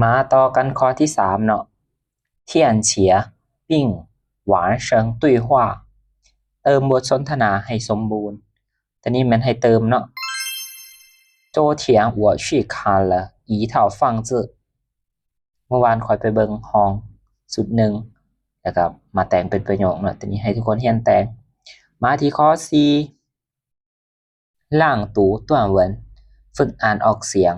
มาต่อกันข้อที่3เนาะเทียนเฉียปิ้งหวานเชิงตุ้ยหว่าเติมบทสนทนาให้สมบูรณ์ตอนนี้มันให้เติมเนาะ昨天我去看了一套房子เมื่อวานคอยไปเบิ่งห้องสุดหนึ่งแล้วก็มาแต่งเป็นประโยคเนาะตอนนี้ให้ทุกคนเรียนแต่งมาที่ข้อ4ล่างตูต่วนเวินฝึกอ่านออกเสียง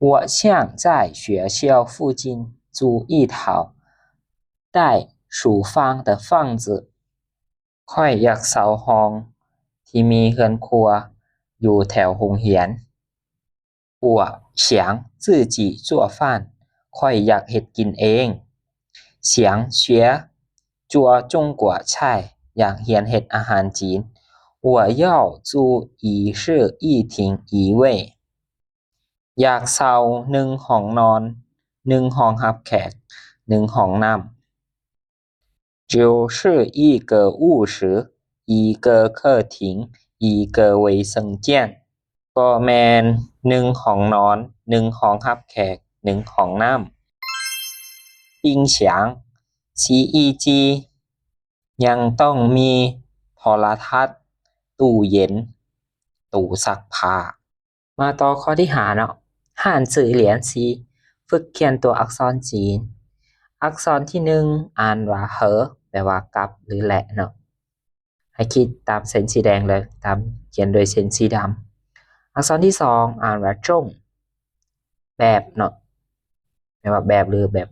我想在学校附近租一套带厨房的房子ข้อยอยากเช่าห้องที่มีเรือนครัวอยู่แถวโรงเรียน我想自己做饭ข้อยอยากเฮ็ดกินเอง想学做中国菜อยากเรียนเฮ็ดอาหารจีน我要租一室一厅一卫อยากเช่า1ห้องนอน1ห้องรับแขก1ห้องน้ำ就是一个卧室一个客厅一个卫生间ก็แม่น1ห้องนอน1ห้องรับแขก1ห้องน้ำ冰箱洗衣机ยังต้องมีโทรทัศน์ตู้เย็นตู้ซักผ้ามาต่อข้อที่5เนาะ汉字เรียนสีฝึกเขียนตัวอักษรจีนอักษรที่1อ่านว่าเหอแปลว่ากับหรือแหละเนาะให้คิดตามเส้นสีแดงเลยตามเขียนโดยเส้นสีดำอักษรที่2อ่านว่าจงแบบเนาะแปลว่าแบบหรือแบบ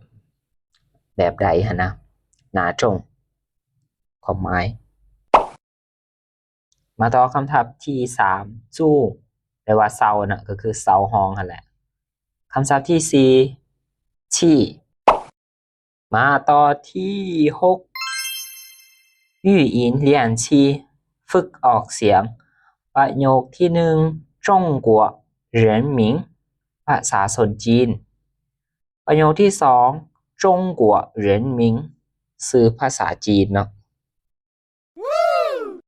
ใดหั่นนะหนาจงความหมายมาต่อคำทับที่3จู้แปลว่าเซาเนาะก็คือเซาห้องหั่นแหละคำศัพท์ที่4ชี่มาต่อที่6语音练习ฝึกออกเสียงประโยคที่1中国人民ภาษาชนจีนประโยคที่2中国人民สื่อภาษาจีนเนาะ